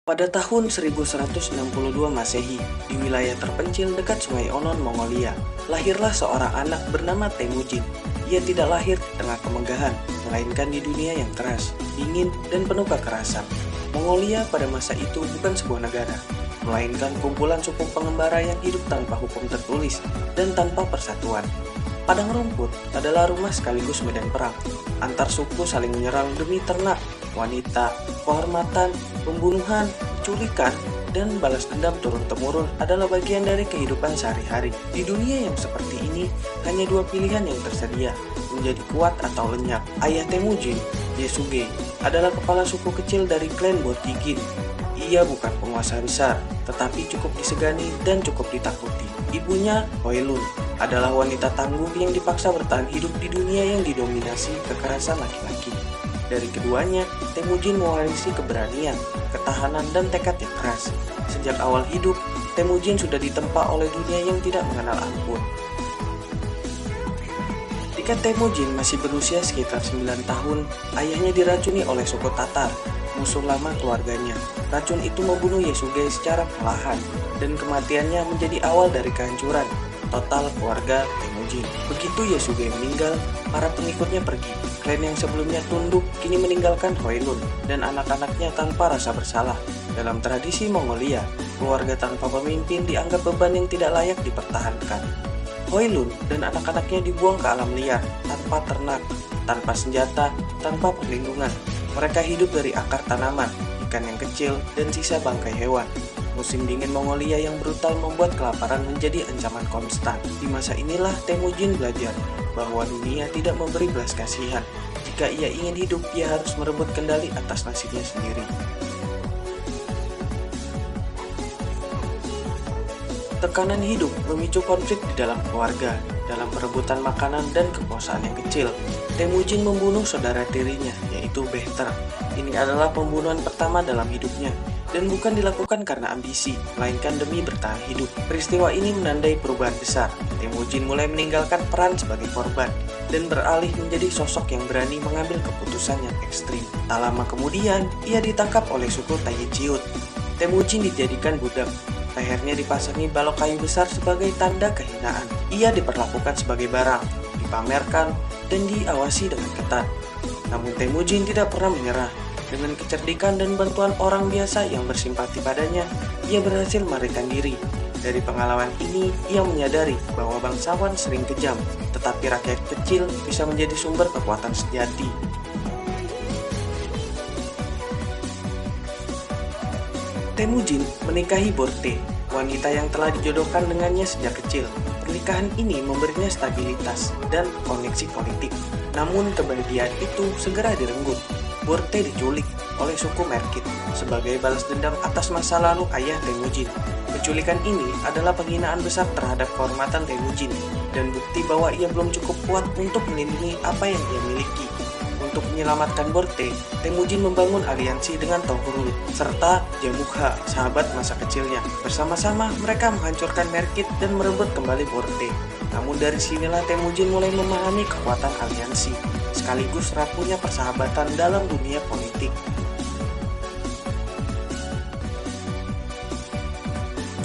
Pada tahun 1162 Masehi, di wilayah terpencil dekat Sungai Onon, Mongolia, lahirlah seorang anak bernama Temujin. Ia tidak lahir di tengah kemegahan, melainkan di dunia yang keras, dingin, dan penuh kekerasan. Mongolia pada masa itu bukan sebuah negara, melainkan kumpulan suku pengembara yang hidup tanpa hukum tertulis dan tanpa persatuan. Padang rumput adalah rumah sekaligus medan perang. Antar suku saling menyerang demi ternak, wanita, kehormatan, pembunuhan, penculikan, dan balas dendam turun-temurun adalah bagian dari kehidupan sehari-hari. Di dunia yang seperti ini, hanya dua pilihan yang tersedia, menjadi kuat atau lenyap. Ayah Temujin, Yesugei, adalah kepala suku kecil dari klan Borkigin. Ia bukan penguasa besar, tetapi cukup disegani dan cukup ditakuti. Ibunya, Hoelun, adalah wanita tangguh yang dipaksa bertahan hidup di dunia yang didominasi kekerasan laki-laki. Dari keduanya, Temujin mewarisi keberanian, ketahanan, dan tekad yang keras. Sejak awal hidup, Temujin sudah ditempa oleh dunia yang tidak mengenal ampun. Ketika Temujin masih berusia sekitar 9 tahun, ayahnya diracuni oleh suku Tatar, musuh lama keluarganya. Racun itu membunuh Yesugei secara perlahan, dan kematiannya menjadi awal dari kehancuran total keluarga Temujin. Begitu Yesugei meninggal, para pengikutnya pergi. Klan yang sebelumnya tunduk kini meninggalkan Hoelun dan anak-anaknya tanpa rasa bersalah. Dalam tradisi Mongolia, keluarga tanpa pemimpin dianggap beban yang tidak layak dipertahankan. Hoelun dan anak-anaknya dibuang ke alam liar, tanpa ternak, tanpa senjata, tanpa perlindungan. Mereka hidup dari akar tanaman, ikan yang kecil, dan sisa bangkai hewan. Musim dingin Mongolia yang brutal membuat kelaparan menjadi ancaman konstan. Di masa inilah Temujin belajar bahwa dunia tidak memberi belas kasihan. Jika ia ingin hidup, ia harus merebut kendali atas nasibnya sendiri. Tekanan hidup memicu konflik di dalam keluarga, dalam perebutan makanan dan kekuasaan yang kecil. Temujin membunuh saudara tirinya, yaitu Behter. Ini adalah pembunuhan pertama dalam hidupnya, dan bukan dilakukan karena ambisi, melainkan demi bertahan hidup. Peristiwa ini menandai perubahan besar. Temujin mulai meninggalkan peran sebagai korban, dan beralih menjadi sosok yang berani mengambil keputusan yang ekstrim. Tak lama kemudian, ia ditangkap oleh suku Tayeciut. Temujin dijadikan budak. Lehernya dipasangi balok kayu besar sebagai tanda kehinaan. Ia diperlakukan sebagai barang, dipamerkan, dan diawasi dengan ketat. Namun Temujin tidak pernah menyerah. Dengan kecerdikan dan bantuan orang biasa yang bersimpati padanya, ia berhasil melarikan diri. Dari pengalaman ini, ia menyadari bahwa bangsawan sering kejam, tetapi rakyat kecil bisa menjadi sumber kekuatan sejati. Temujin menikahi Borte, wanita yang telah dijodohkan dengannya sejak kecil. Pernikahan ini memberinya stabilitas dan koneksi politik. Namun kebahagiaan itu segera direnggut. Borte diculik oleh suku Merkit sebagai balas dendam atas masa lalu ayah Temujin. Penculikan ini adalah penghinaan besar terhadap kehormatan Temujin dan bukti bahwa ia belum cukup kuat untuk melindungi apa yang ia miliki. Untuk menyelamatkan Borte, Temujin membangun aliansi dengan Tohurul serta Jamukha, sahabat masa kecilnya. Bersama-sama mereka menghancurkan Merkit dan merebut kembali Borte. Namun dari sinilah Temujin mulai memahami kekuatan aliansi, sekaligus rapuhnya persahabatan dalam dunia politik.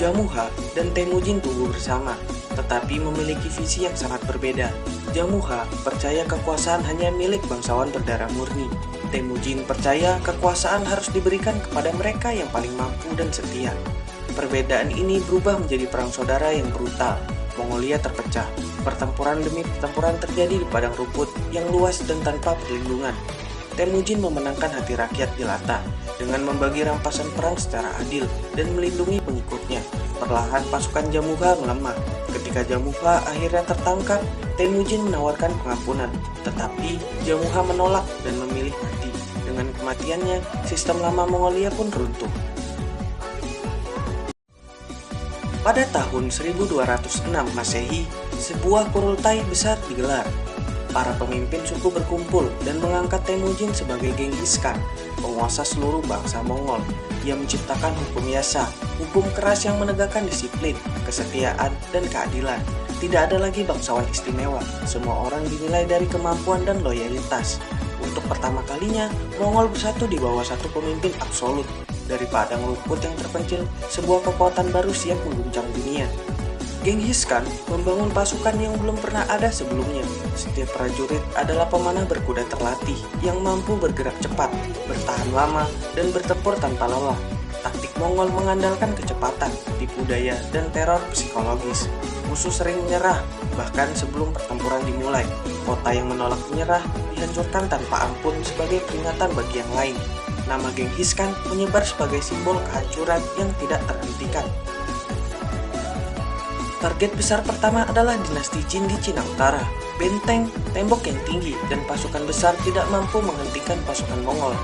Jamukha dan Temujin tumbuh bersama, tetapi memiliki visi yang sangat berbeda. Jamukha percaya kekuasaan hanya milik bangsawan berdarah murni. Temujin percaya kekuasaan harus diberikan kepada mereka yang paling mampu dan setia. Perbedaan ini berubah menjadi perang saudara yang brutal. Mongolia terpecah. Pertempuran demi pertempuran terjadi di padang rumput yang luas dan tanpa perlindungan. Temujin memenangkan hati rakyat di Lata dengan membagi rampasan perang secara adil dan melindungi pengikutnya. Perlahan pasukan Jamukha melemah. Ketika Jamukha akhirnya tertangkap, Temujin menawarkan pengampunan, tetapi Jamukha menolak dan memilih mati. Dengan kematiannya, sistem lama Mongolia pun runtuh. Pada tahun 1206 Masehi, sebuah kurultai besar digelar. Para pemimpin suku berkumpul dan mengangkat Temujin sebagai Genghis Khan, penguasa seluruh bangsa Mongol. Ia menciptakan hukum yasa, hukum keras yang menegakkan disiplin, kesetiaan, dan keadilan. Tidak ada lagi bangsawan istimewa, semua orang dinilai dari kemampuan dan loyalitas. Untuk pertama kalinya, Mongol bersatu di bawah satu pemimpin absolut. dari padang rumput yang terpencil, sebuah kekuatan baru siap mengguncang dunia. Genghis Khan membangun pasukan yang belum pernah ada sebelumnya. Setiap prajurit adalah pemanah berkuda terlatih yang mampu bergerak cepat, bertahan lama, dan bertempur tanpa lelah. Taktik Mongol mengandalkan kecepatan, tipu daya, dan teror psikologis. Musuh sering menyerah, bahkan sebelum pertempuran dimulai. Kota yang menolak menyerah dihancurkan tanpa ampun sebagai peringatan bagi yang lain. Nama Genghis Khan menyebar sebagai simbol kehancuran yang tidak terhentikan. Target besar pertama adalah dinasti Jin di Cina Utara. Benteng, tembok yang tinggi, dan pasukan besar tidak mampu menghentikan pasukan Mongol.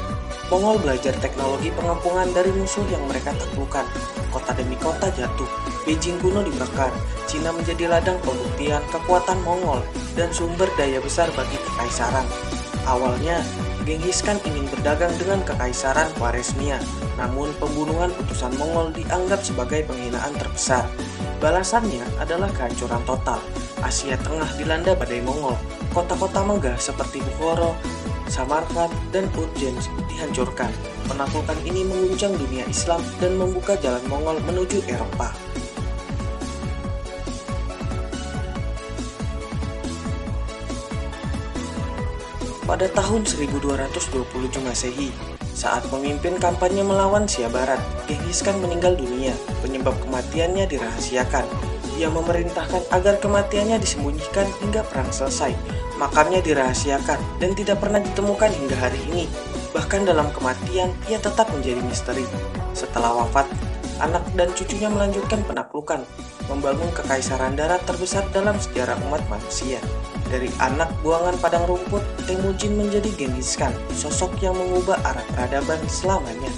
Mongol belajar teknologi pengampungan dari musuh yang mereka taklukkan. Kota demi kota jatuh, Beijing kuno dibakar, Cina menjadi ladang pembuktian kekuatan Mongol dan sumber daya besar bagi kekaisaran. Awalnya, Genghis Khan ingin berdagang dengan kekaisaran Khwarezmia, namun pembunuhan utusan Mongol dianggap sebagai penghinaan terbesar. Balasannya adalah kehancuran total. Asia Tengah dilanda badai Mongol. Kota-kota megah seperti Bukhara, Samarkand, dan Urgench dihancurkan. Penaklukan ini mengguncang dunia Islam dan membuka jalan Mongol menuju Eropa. Pada tahun 1227 Masehi, saat memimpin kampanye melawan Sia Barat, Genghis Khan meninggal dunia. Penyebab kematiannya dirahasiakan. Ia memerintahkan agar kematiannya disembunyikan hingga perang selesai. Makamnya dirahasiakan dan tidak pernah ditemukan hingga hari ini. Bahkan dalam kematian, ia tetap menjadi misteri. Setelah wafat, anak dan cucunya melanjutkan penaklukan, membangun kekaisaran darat terbesar dalam sejarah umat manusia. Dari anak buangan padang rumput, Temujin menjadi Genghis Khan, sosok yang mengubah arah peradaban selamanya.